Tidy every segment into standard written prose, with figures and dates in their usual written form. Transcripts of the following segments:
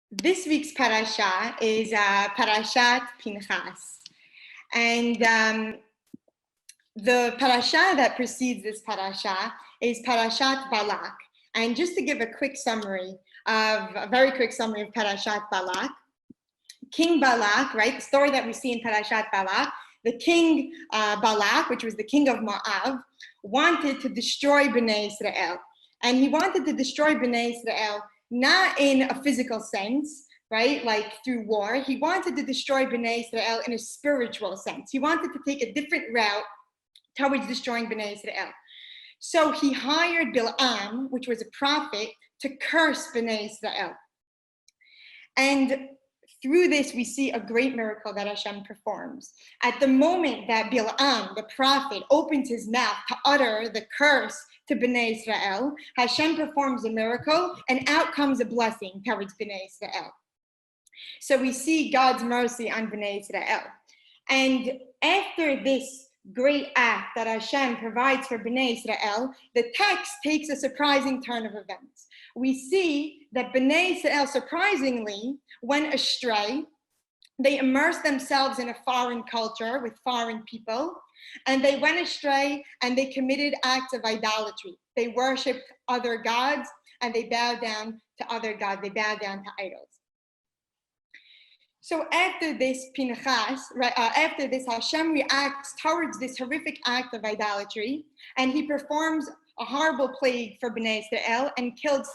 This week's perasha is Perashat Pinehas. And the perasha that precedes this perasha is Perashat Balak. And just to give a very quick summary of Perashat Balak, King Balak, right, the story that we see in Perashat Balak, the king Balak, which was the king of Moab, wanted to destroy Bnei Israel. And he wanted to destroy Bnei Israel not in a physical sense, right, like through war. He wanted to destroy Bnei Israel in a spiritual sense. He wanted to take a different route towards destroying Bnei Israel. So he hired Bil'am, which was a prophet, to curse Bnei Israel. And through this, we see a great miracle that Hashem performs. At the moment that Bil'am, the prophet, opens his mouth to utter the curse to Bnei Israel, Hashem performs a miracle, and out comes a blessing towards Bnei Israel. So we see God's mercy on Bnei Israel. And after this great act that Hashem provides for Bnei Israel, the text takes a surprising turn of events. We see that Bnei Israel surprisingly went astray. They immersed themselves in a foreign culture with foreign people, and they went astray and they committed acts of idolatry. They worshiped other gods and they bowed down to other gods. They bowed down to idols. So after this, after this, Hashem reacts towards this horrific act of idolatry, and he performs a horrible plague for Bnei Israel and kills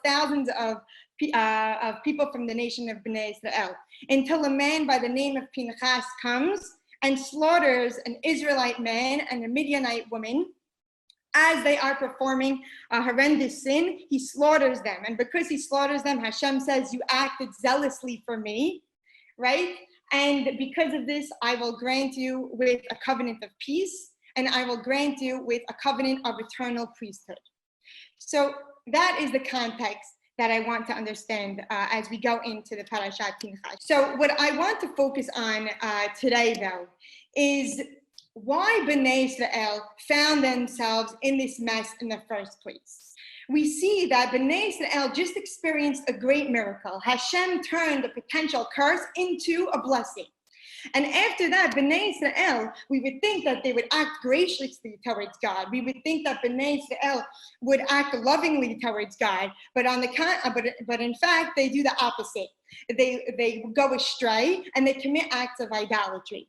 thousands of people from the nation of Bnei Israel, until a man by the name of Pinehas comes and slaughters an Israelite man and a Midianite woman. As they are performing a horrendous sin, he slaughters them. And because he slaughters them, Hashem says, "You acted zealously for me," right? And because of this, I will grant you with a covenant of peace, and I will grant you with a covenant of eternal priesthood. So that is the context that I want to understand as we go into the Perashat Pinehas. So what I want to focus on today, though, is why Bnei Israel found themselves in this mess in the first place. We see that Bnei Israel just experienced a great miracle. Hashem turned a potential curse into a blessing. And after that, Bnei Israel, we would think that they would act graciously towards God. We would think that Bnei Israel would act lovingly towards God. But in fact, they do the opposite. They go astray and they commit acts of idolatry.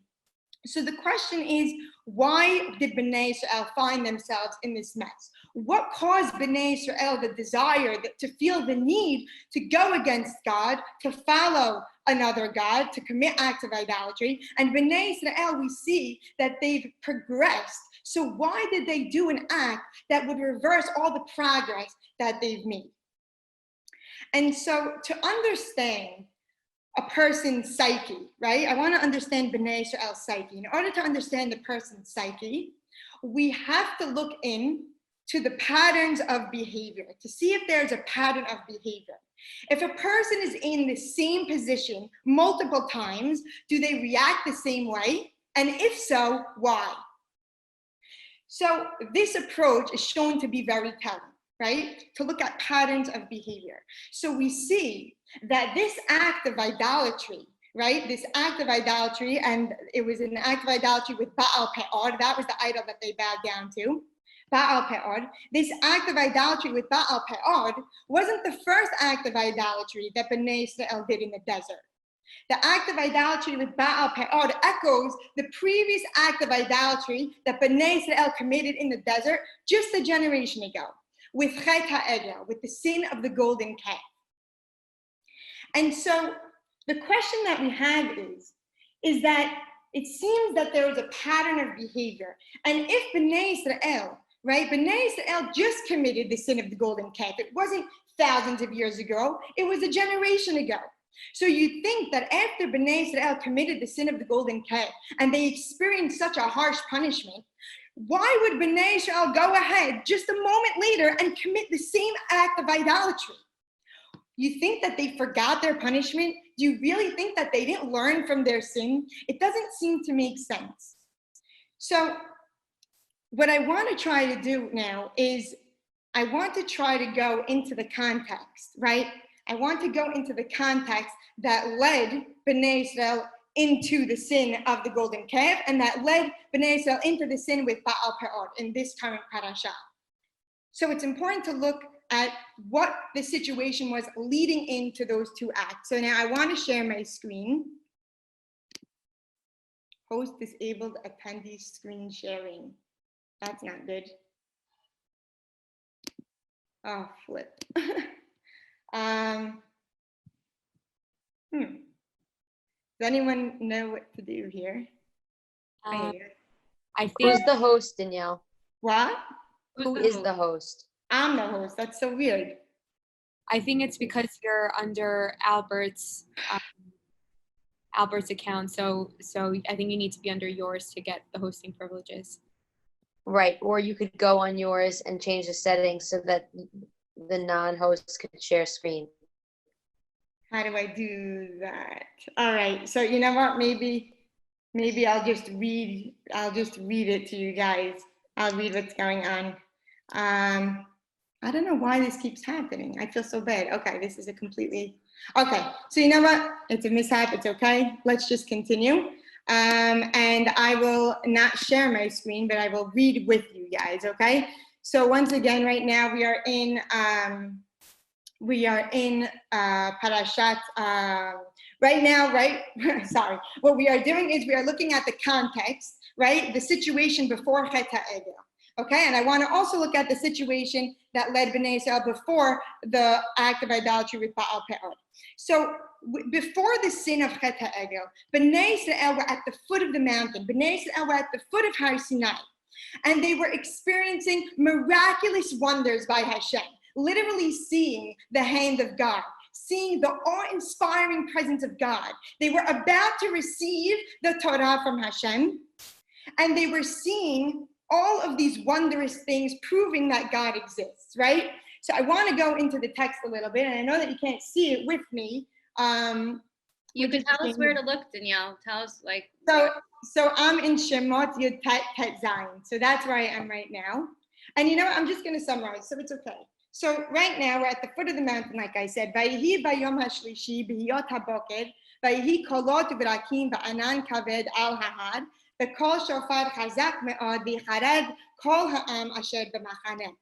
So the question is, why did Bnei Israel find themselves in this mess? What caused Bnei Israel the desire to feel the need to go against God, to follow another God, to commit acts of idolatry? And Bnei Israel, we see that they've progressed. So why did they do an act that would reverse all the progress that they've made? And so to understand a person's psyche, right? I want to understand Bnei Israel's psyche. In order to understand the person's psyche, we have to look in to the patterns of behavior to see if there's a pattern of behavior. If a person is in the same position multiple times, do they react the same way? And if so, why? So this approach is shown to be very telling, right? To look at patterns of behavior. So we see that this act of idolatry, right? This act of idolatry, and it was an act of idolatry with Baal Peor. That was the idol that they bowed down to. Baal Peor. This act of idolatry with Baal Peor wasn't the first act of idolatry that Bnei Israel did in the desert. The act of idolatry with Baal Peor echoes the previous act of idolatry that Bnei Israel committed in the desert just a generation ago, with Chet HaEgel, with the sin of the golden calf. And so the question that we have is that it seems that there is a pattern of behavior. And if Bnei Israel, right, Bnei Israel just committed the sin of the golden calf. It wasn't thousands of years ago. It was a generation ago. So you think that after Bnei Israel committed the sin of the golden calf and they experienced such a harsh punishment, why would Bnei Israel go ahead just a moment later and commit the same act of idolatry? You think that they forgot their punishment? Do you really think that they didn't learn from their sin? It doesn't seem to make sense. So what I want to try to do now is I want to try to go into the context, right, I want to go into the context that led Bnei Israel into the sin of the golden calf, and that led Bnei Israel into the sin with Baal Peor in this current parasha. So it's important to look at what the situation was leading into those two acts. So now I want to share my screen. Host disabled attendee screen sharing. That's not good. Oh, flip. Does anyone know what to do here? I think. Who's the host, Danielle? What? Who is the host? I'm the host. That's so weird. I think it's because you're under Albert's account, so I think you need to be under yours to get the hosting privileges. Right, or you could go on yours and change the settings so that the non-host could share screen. How do I do that? All right. So you know what? Maybe I'll just read it to you guys. I'll read what's going on. I don't know why this keeps happening. I feel so bad. Okay, this is a completely okay. So you know what? It's a mishap. It's okay. Let's just continue. And I will not share my screen, but I will read with you guys. Okay. So once again, right now we are in Perashat. Right now, right? Sorry. What we are doing is we are looking at the context, right? The situation before Chet HaEgel. Okay, and I want to also look at the situation that led Bnei Israel before the act of idolatry with Baal Peor. So before the sin of Chet HaEgel, Bnei Israel were at the foot of the mountain. Bnei Israel were at the foot of Har Sinai, and they were experiencing miraculous wonders by Hashem, literally seeing the hand of God, seeing the awe-inspiring presence of God. They were about to receive the Torah from Hashem, and they were seeing all of these wondrous things proving that God exists, right? So I want to go into the text a little bit, and I know that you can't see it with me. You can tell us where to look, Danielle. Tell us, like. So I'm in Shemot Yud Tet Zayin. So that's where I am right now. And you know what? I'm just going to summarize, so it's okay. So right now we're at the foot of the mountain, like I said. Vayihi bayom hashlishi b'hiyot haboker, vayihi kolot v'rakim v'anan kaved al hahad, v'kol shofar chazak me'od v'chared kol ha'am asher b'machaneh.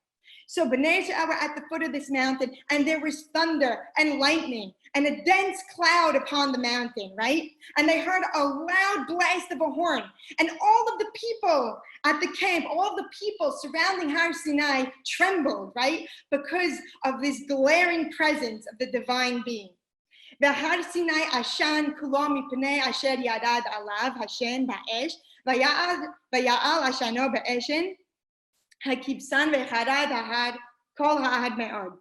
So Bnei Israel were at the foot of this mountain, and there was thunder and lightning and a dense cloud upon the mountain, right? And they heard a loud blast of a horn, and all of the people at the camp, all of the people surrounding Har Sinai trembled, right? Because of this glaring presence of the divine being. Har Sinai ashan kulo mipnei asher yadad alav Hashem ba'esh, vaya'al ashano ba'eshen, hakibsan v'charad ha'ad kol ha'ad me'od.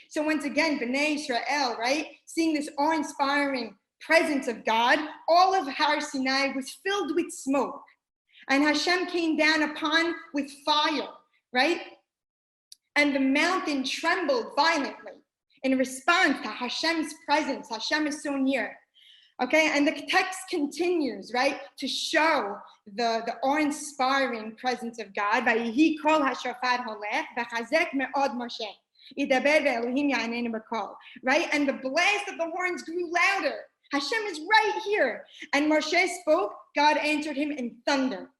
So once again, Bnei Israel, right, seeing this awe-inspiring presence of God, all of Har Sinai was filled with smoke. And Hashem came down upon with fire, right? And the mountain trembled violently in response to Hashem's presence. Hashem is so near. Okay, and the text continues, right, to show the awe-inspiring presence of God. Vayihi kol hashofar holech v'chazek me'od Moshe. Right? And the blast of the horns grew louder. Hashem is right here. And Moshe spoke, God answered him in thunder.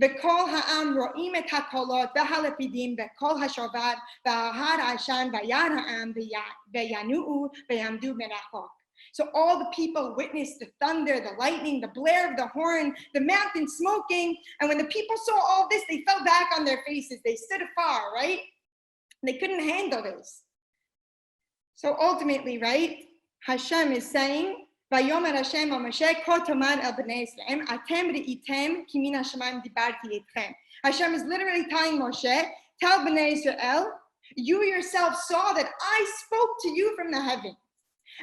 וכל העם רואים את הקולות והלפידים וכל השובר וההר העשן וירא העם וינועו ויעמדו מרחוק. So all the people witnessed the thunder, the lightning, the blare of the horn, the mountain smoking. And when the people saw all this, they fell back on their faces. They stood afar, right? They couldn't handle this. So ultimately, right, Hashem is saying, Vayomer Hashem al Moshe, Ko tomar el bnei Israel, atem re'item ki min hashamayim dibarti etchem. Hashem is literally telling Moshe, tell bnei Israel, you yourself saw that I spoke to you from the heavens.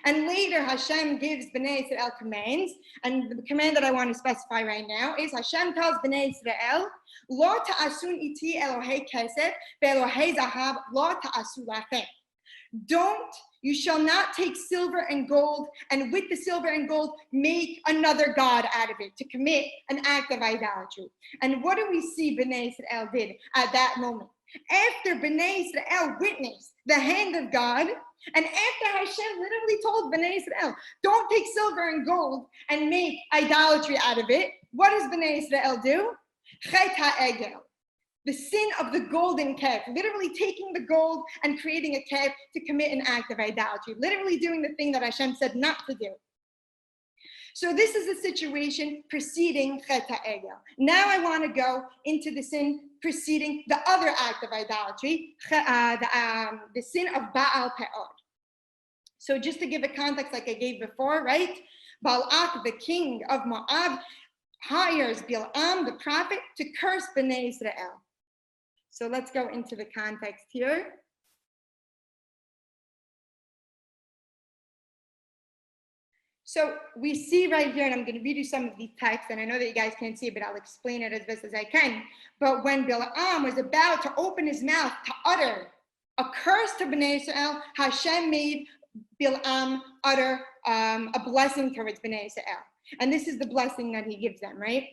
And later Hashem gives bnei Israel commands, and the command that I want to specify right now is Hashem tells bnei Israel, Lo ta'asun iti Elohei kesef, ve'Elohei zahav lo ta'asu lachem. You shall not take silver and gold, and with the silver and gold, make another god out of it, to commit an act of idolatry. And what do we see Bnei Israel did at that moment? after Bnei Israel witnessed the hand of God, and after Hashem literally told Bnei Israel, don't take silver and gold and make idolatry out of it, what does Bnei Israel do? Chet ha'egel, the sin of the golden calf, literally taking the gold and creating a calf to commit an act of idolatry, literally doing the thing that Hashem said not to do. So this is the situation preceding Chet ha'egel. Now I want to go into the sin preceding the other act of idolatry, the sin of Baal Peor. So just to give a context like I gave before, right? Balak, the king of Moab, hires Bil'am, the prophet, to curse Bnei Israel. So let's go into the context here. So we see right here, and I'm going to read you some of these texts, and I know that you guys can't see it, but I'll explain it as best as I can. But when Bil'am was about to open his mouth to utter a curse to Bnei Israel, Hashem made Bil'am utter a blessing towards Bnei Israel. And this is the blessing that he gives them, right?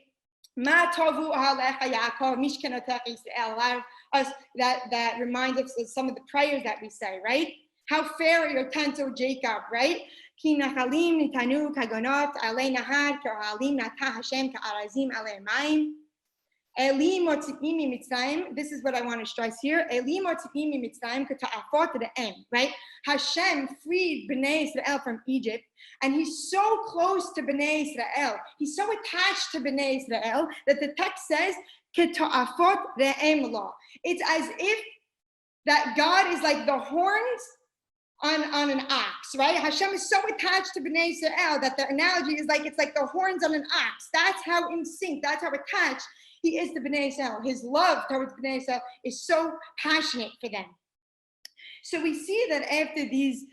Ma tovu alecha Yaakov mishkanotech Yisrael. A lot of us, that reminds us of some of the prayers that we say, right? How fair are your tents, O Jacob, right? Ki nachalim nitanu kagonot alei nahar ka'alim natah Hashem ka'arazim alei mayim. Eli motzi'imi mitzrayim. This is what I want to stress here. Eli motzi'imi mitzrayim k'ta'afot re'em, right? Hashem freed Bnei Israel from Egypt, and he's so close to Bnei Israel. He's so attached to Bnei Israel that the text says k'ta'afot re'em lo. It's as if that God is like the horns on an ox, right? Hashem is so attached to Bnei Israel that the analogy is like, it's like the horns on an ox. That's how in sync, that's how attached he is to Bnei Israel. His love towards Bnei Israel is so passionate for them. So we see that after these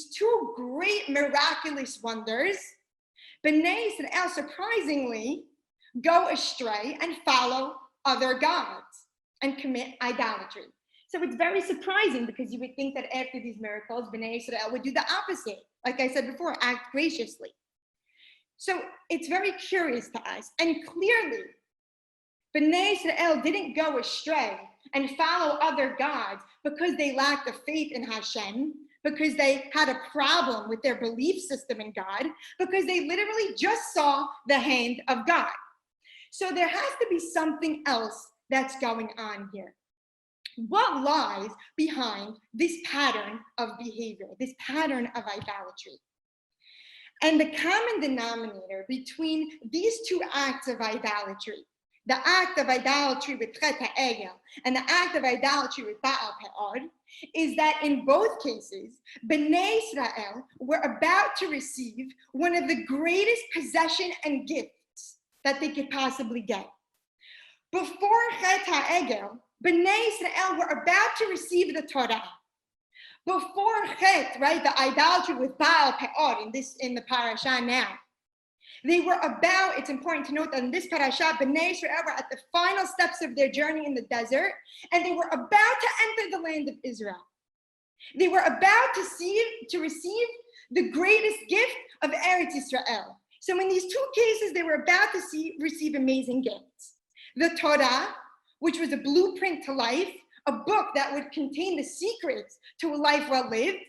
two great miraculous wonders, Bnei Israel surprisingly go astray and follow other gods and commit idolatry. So it's very surprising, because you would think that after these miracles, Bnei Israel would do the opposite. Like I said before, act graciously. So it's very curious to us. And clearly, Bnei Israel didn't go astray and follow other gods because they lacked the faith in Hashem, because they had a problem with their belief system in God, because they literally just saw the hand of God. So there has to be something else that's going on here. What lies behind this pattern of behavior, this pattern of idolatry? And the common denominator between these two acts of idolatry, the act of idolatry with Chet ha'egel and the act of idolatry with Baal Peor, is that in both cases, Bnei Israel were about to receive one of the greatest possession and gifts that they could possibly get. Before Chet ha'egel, Bnei Israel were about to receive the Torah. Before Chet, right, the idolatry with Baal Peor in the Perashat now, they were about, it's important to note that in this Perashat, Bnei Israel were at the final steps of their journey in the desert, and they were about to enter the land of Israel. They were about to receive the greatest gift of Eretz Israel. So in these two cases, they were about to receive amazing gifts. The Torah, which was a blueprint to life, a book that would contain the secrets to a life well lived,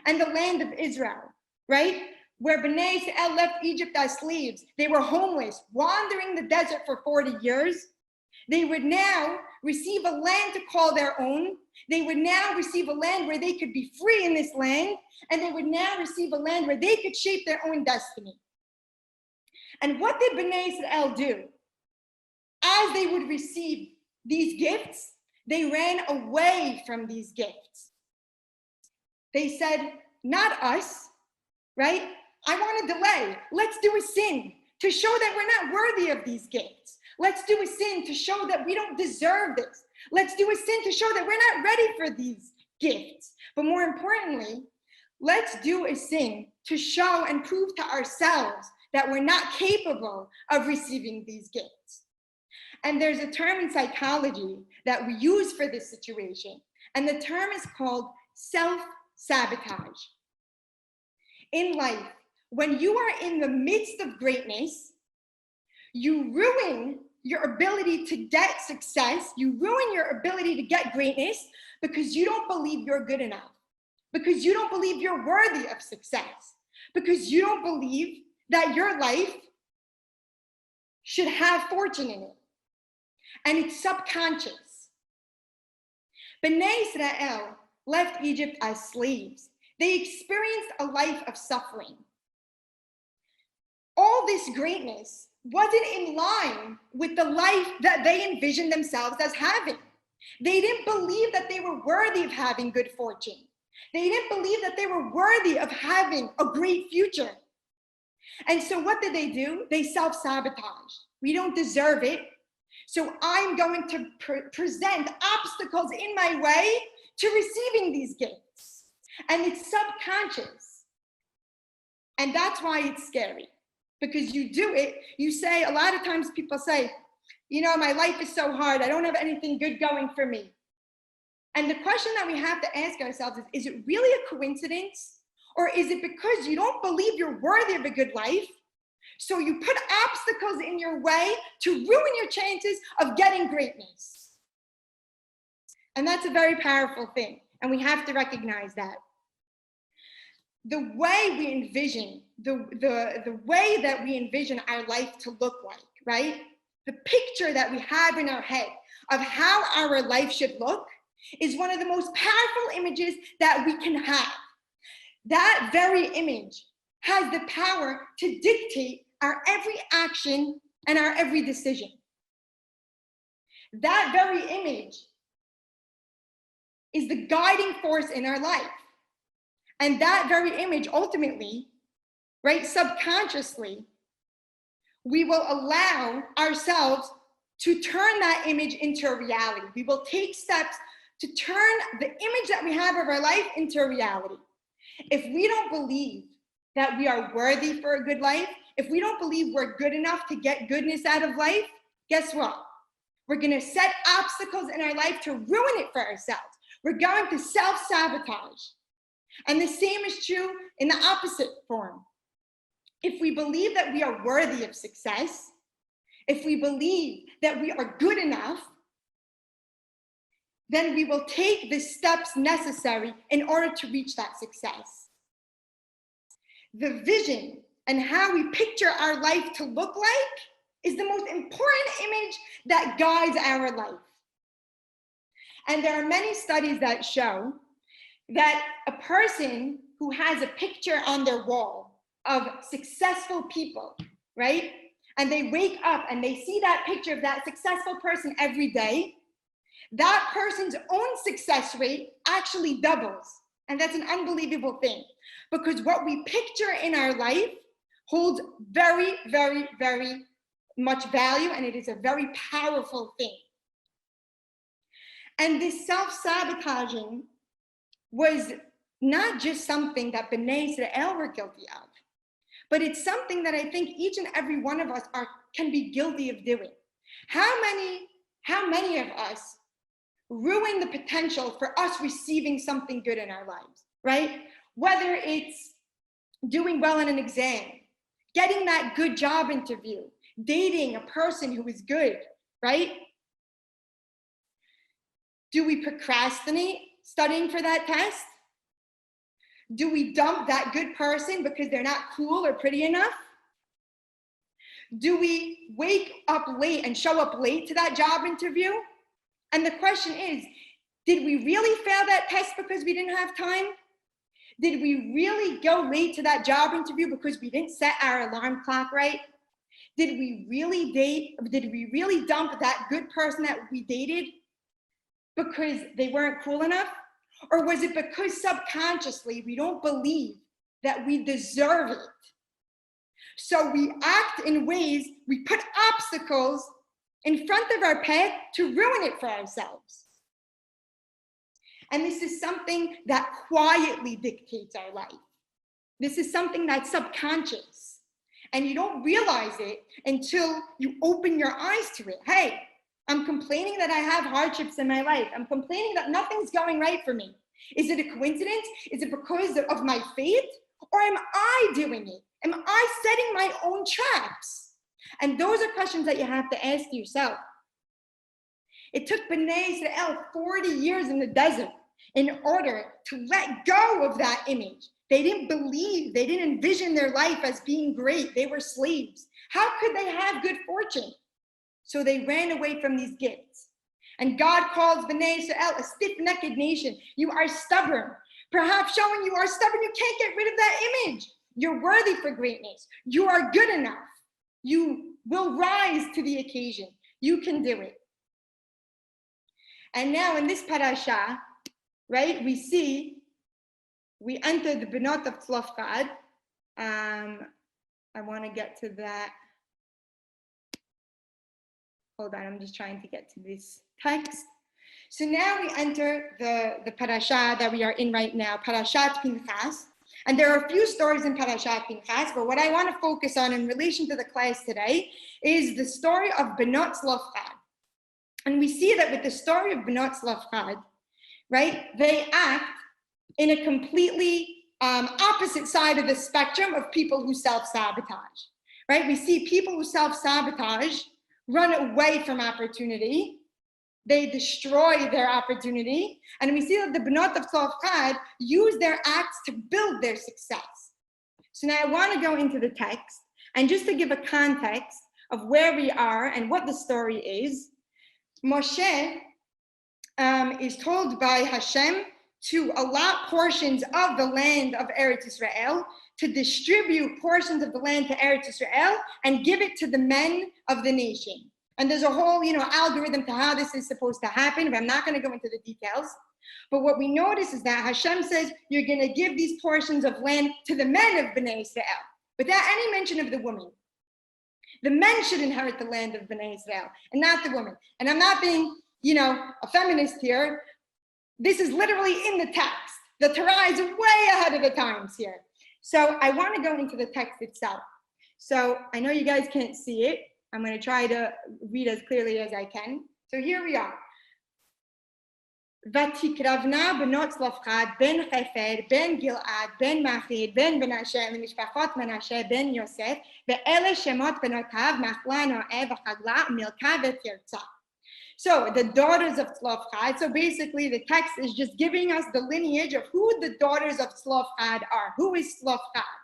and the land of Israel, right? Where Bnei Israel left Egypt as slaves. They were homeless, wandering the desert for 40 years. They would now receive a land to call their own. They would now receive a land where they could be free in this land, and they would now receive a land where they could shape their own destiny. And what did Bnei Israel do? As they would receive these gifts, they ran away from these gifts. They said, not us, right? I want to delay. Let's do a sin to show that we're not worthy of these gifts. Let's do a sin to show that we don't deserve this. Let's do a sin to show that we're not ready for these gifts. But more importantly, let's do a sin to show and prove to ourselves that we're not capable of receiving these gifts. And there's a term in psychology that we use for this situation, and the term is called self-sabotage. In life, when you are in the midst of greatness, you ruin your ability to get success. You ruin your ability to get greatness because you don't believe you're good enough, because you don't believe you're worthy of success, because you don't believe that your life should have fortune in it. And it's subconscious. Bnei Israel left Egypt as slaves. They experienced a life of suffering. All this greatness wasn't in line with the life that they envisioned themselves as having. They didn't believe that they were worthy of having good fortune. They didn't believe that they were worthy of having a great future. And so what did they do? They self-sabotaged. We don't deserve it. So I'm going to present obstacles in my way to receiving these gifts. And it's subconscious. And that's why it's scary. Because you do it, you say, a lot of times people say, you know, my life is so hard. I don't have anything good going for me. And the question that we have to ask ourselves is it really a coincidence? Or is it because you don't believe you're worthy of a good life? So you put obstacles in your way to ruin your chances of getting greatness. And that's a very powerful thing. And we have to recognize that. The way we envision, the way that we envision our life to look like, right? The picture that we have in our head of how our life should look is one of the most powerful images that we can have. That very image has the power to dictate our every action and our every decision. That very image is the guiding force in our life. And that very image ultimately, right, subconsciously, we will allow ourselves to turn that image into a reality. We will take steps to turn the image that we have of our life into a reality. If we don't believe that we are worthy for a good life, if we don't believe we're good enough to get goodness out of life, guess what? We're going to set obstacles in our life to ruin it for ourselves. We're going to self-sabotage. And the same is true in the opposite form. If we believe that we are worthy of success, if we believe that we are good enough, then we will take the steps necessary in order to reach that success. The vision and how we picture our life to look like is the most important image that guides our life. And there are many studies that show that a person who has a picture on their wall of successful people, right? And they wake up and they see that picture of that successful person every day, that person's own success rate actually doubles. And that's an unbelievable thing, because what we picture in our life holds very, very, very much value, and it is a very powerful thing. And this self-sabotaging was not just something that Bnei Israel were guilty of, but it's something that I think each and every one of us can be guilty of doing. How many of us ruin the potential for us receiving something good in our lives, right? Whether it's doing well in an exam, getting that good job interview, dating a person who is good, right? Do we procrastinate studying for that test? Do we dump that good person because they're not cool or pretty enough? Do we wake up late and show up late to that job interview? And the question is, did we really fail that test because we didn't have time? Did we really go late to that job interview because we didn't set our alarm clock right? Did we really dump that good person that we dated because they weren't cool enough? Or was it because subconsciously we don't believe that we deserve it? So we act in ways, we put obstacles in front of our path to ruin it for ourselves. And this is something that quietly dictates our life. This is something that's subconscious. And you don't realize it until you open your eyes to it. Hey, I'm complaining that I have hardships in my life. I'm complaining that nothing's going right for me. Is it a coincidence? Is it because of my faith? Or am I doing it? Am I setting my own traps? And those are questions that you have to ask yourself. It took Bnei Israel 40 years in the desert in order to let go of that image. They didn't believe, they didn't envision their life as being great. They were slaves. How could they have good fortune? So they ran away from these gifts. And God calls Bnei Israel a stiff-necked nation. You are stubborn. Perhaps showing you are stubborn, you can't get rid of that image. You're worthy for greatness. You are good enough. You will rise to the occasion. You can do it. And now in this parasha, right, we enter the Benot of Tzlofchad. I want to get to that. Hold on, I'm just trying to get to this text. So now we enter the parasha that we are in right now, Perashat Pinehas. And there are a few stories in Perashat Pinehas, but what I want to focus on in relation to the class today is the story of Benot Tzlofchad. And we see that with the story of Benot Tzlofchad, right, they act in a completely opposite side of the spectrum of people who self-sabotage, right? We see people who self-sabotage run away from opportunity. They destroy their opportunity. And we see that the Benot of Tzlofchad use their acts to build their success. So now I want to go into the text, and just to give a context of where we are and what the story is, Moshe is told by Hashem to allot portions of the land of Eretz Israel, to distribute portions of the land to Eretz Israel and give it to the men of the nation. And there's a whole, algorithm to how this is supposed to happen, but I'm not going to go into the details. But what we notice is that Hashem says, you're going to give these portions of land to the men of Bnei Israel, without any mention of the woman. The men should inherit the land of Bnei Israel, and not the woman. And I'm not being, a feminist here. This is literally in the text. The Torah is way ahead of the times here. So I want to go into the text itself. So I know you guys can't see it. I'm going to try to read as clearly as I can. So here we are. ותקרבנה בנות צלופחד בן חפר בן גלעד בן מכיר בן מנשה למשפחות מנשה בן יוסף ואלה שמות בנותיו מחלה נועה וחגלה מילכה ותרצה. So the daughters of Tzlofchad. So basically the text is just giving us the lineage of who the daughters of Tzlofchad are. Who is Tzlofchad?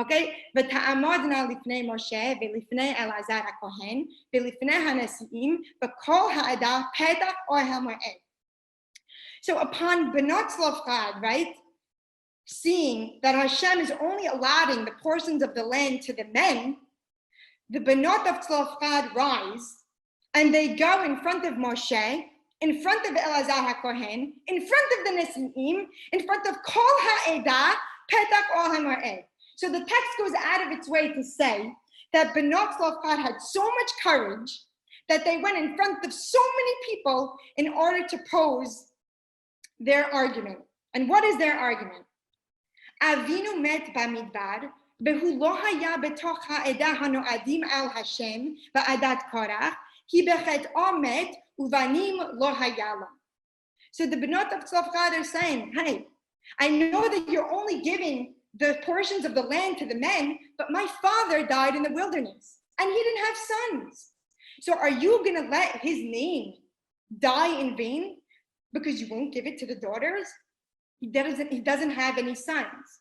Okay, ותעמודנה לפני משה ולפני אלעזר הכהן ולפני הנשיאים וכל העדה פתח אוהל מועד. So upon Benot Tzlofchad, right, seeing that Hashem is only allotting the portions of the land to the men, the Benot of Tzlofchad rise and they go in front of Moshe, in front of Elazar HaKohen, in front of the Nesi'im, in front of Kol Ha'edah, Petach Ohel Moed. So the text goes out of its way to say that Benot Tzlofchad had so much courage that they went in front of so many people in order to pose their argument. And what is their argument? Avinu met bamidbar, behu lo haya betoch ha'edah hano'adim al Hashem va'adat korach, hi bechet omet uvanim lo haya lam. So the Benot of Tzlofchad are saying, hey, I know that you're only giving the portions of the land to the men, but my father died in the wilderness and he didn't have sons. So are you going to let his name die in vain because you won't give it to the daughters? He doesn't have any sons.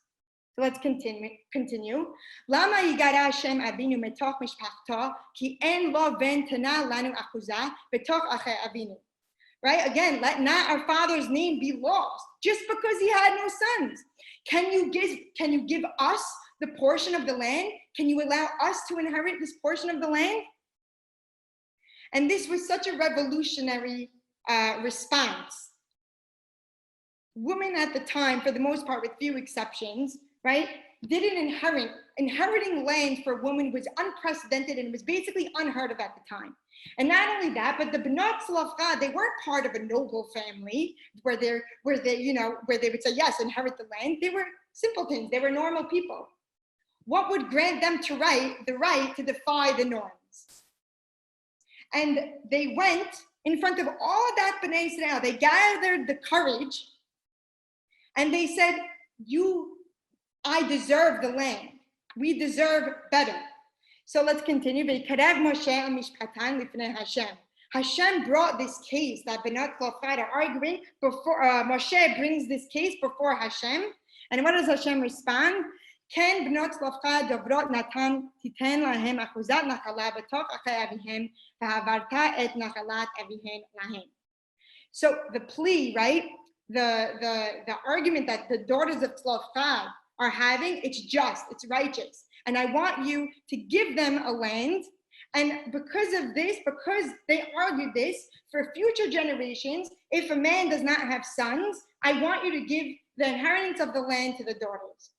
So let's continue. Lama yigara Hashem Avinu metoch mishpachto ki en lo ben tana lanu achuza betoch acher Avinu. Right? Again, let not our father's name be lost just because he had no sons. Can you give us the portion of the land? Can you allow us to inherit this portion of the land? And this was such a revolutionary response. Women at the time, for the most part, with few exceptions, right, didn't inherit. Inheriting land for women was unprecedented and was basically unheard of at the time. And not only that, but the Benot Tzlofchad, they weren't part of a noble family where they would say, yes, inherit the land. They were simpletons. They were normal people. What would grant them the right to defy the norms? And they went in front of all of that Bnei Israel. They gathered the courage and they said, I deserve the land. We deserve better. So let's continue. Hashem brought this case that Benot Chlofad are arguing before Moshe brings this case before Hashem. And what does Hashem respond? Ken Benot Chlofad Dobrot Natan Titen Lahem Achuzat Nachala B'toch Achei Avihem V'havarta Et Nachalat Avihem Lahem. So the plea, right? The argument that the daughters of Chlofad are having, it's just, it's righteous. And I want you to give them a land. And because of this, because they argued this, for future generations, if a man does not have sons, I want you to give the inheritance of the land to the daughters.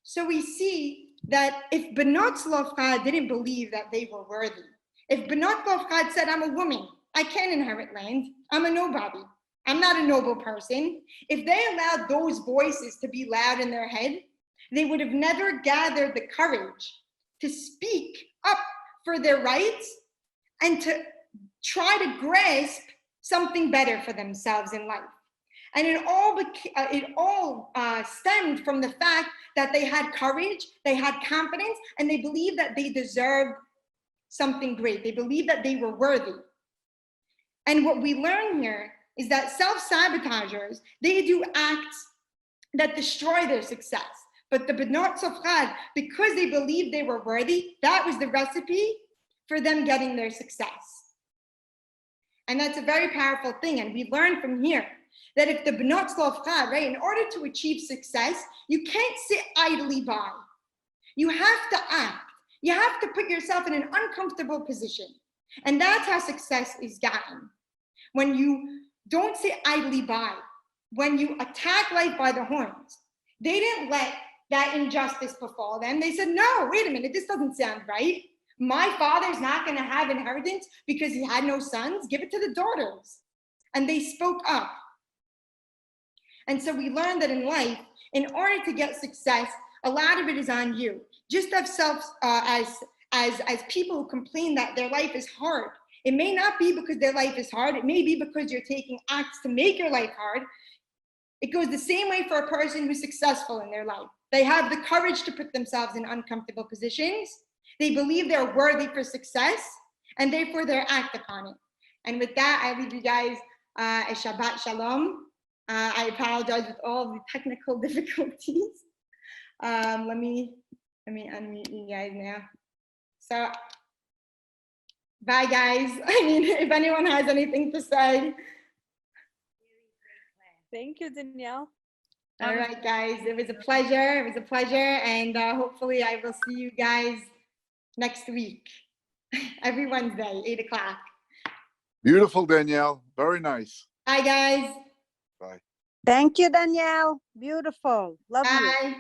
So we see that if Benot Chlofad didn't believe that they were worthy, if Benot Chlofad said, I'm a woman, I can't inherit land, I'm a nobody, I'm not a noble person, if they allowed those voices to be loud in their head, they would have never gathered the courage to speak up for their rights and to try to grasp something better for themselves in life. And it all stemmed from the fact that they had courage, they had confidence, and they believed that they deserved something great. They believed that they were worthy. And what we learn here is that self-sabotagers, they do acts that destroy their success. But the Benot Chlofad, because they believed they were worthy, that was the recipe for them getting their success. And that's a very powerful thing. And we learn from here that if the Benot Chlofad, right, in order to achieve success, you can't sit idly by. You have to act. You have to put yourself in an uncomfortable position. And that's how success is gotten. When you don't sit idly by, when you attack life by the horns. They didn't let that injustice befall them. They said, no, wait a minute, this doesn't sound right. My father's not going to have inheritance because he had no sons. Give it to the daughters. And they spoke up. And so we learned that in life, in order to get success, a lot of it is on you. Just as people who complain that their life is hard. It may not be because their life is hard. It may be because you're taking acts to make your life hard. It goes the same way for a person who's successful in their life. They have the courage to put themselves in uncomfortable positions. They believe they're worthy for success, and therefore they act upon it. And with that, I leave you guys a Shabbat Shalom. I apologize with all the technical difficulties. Let me unmute you guys now. So, bye guys. I mean, if anyone has anything to say. Thank you, Danielle. All right, guys. It was a pleasure. It was a pleasure. And hopefully I will see you guys next week. Every Wednesday, 8 o'clock. Beautiful, Danielle. Very nice. Bye, guys. Bye. Thank you, Danielle. Beautiful. Love you. Bye.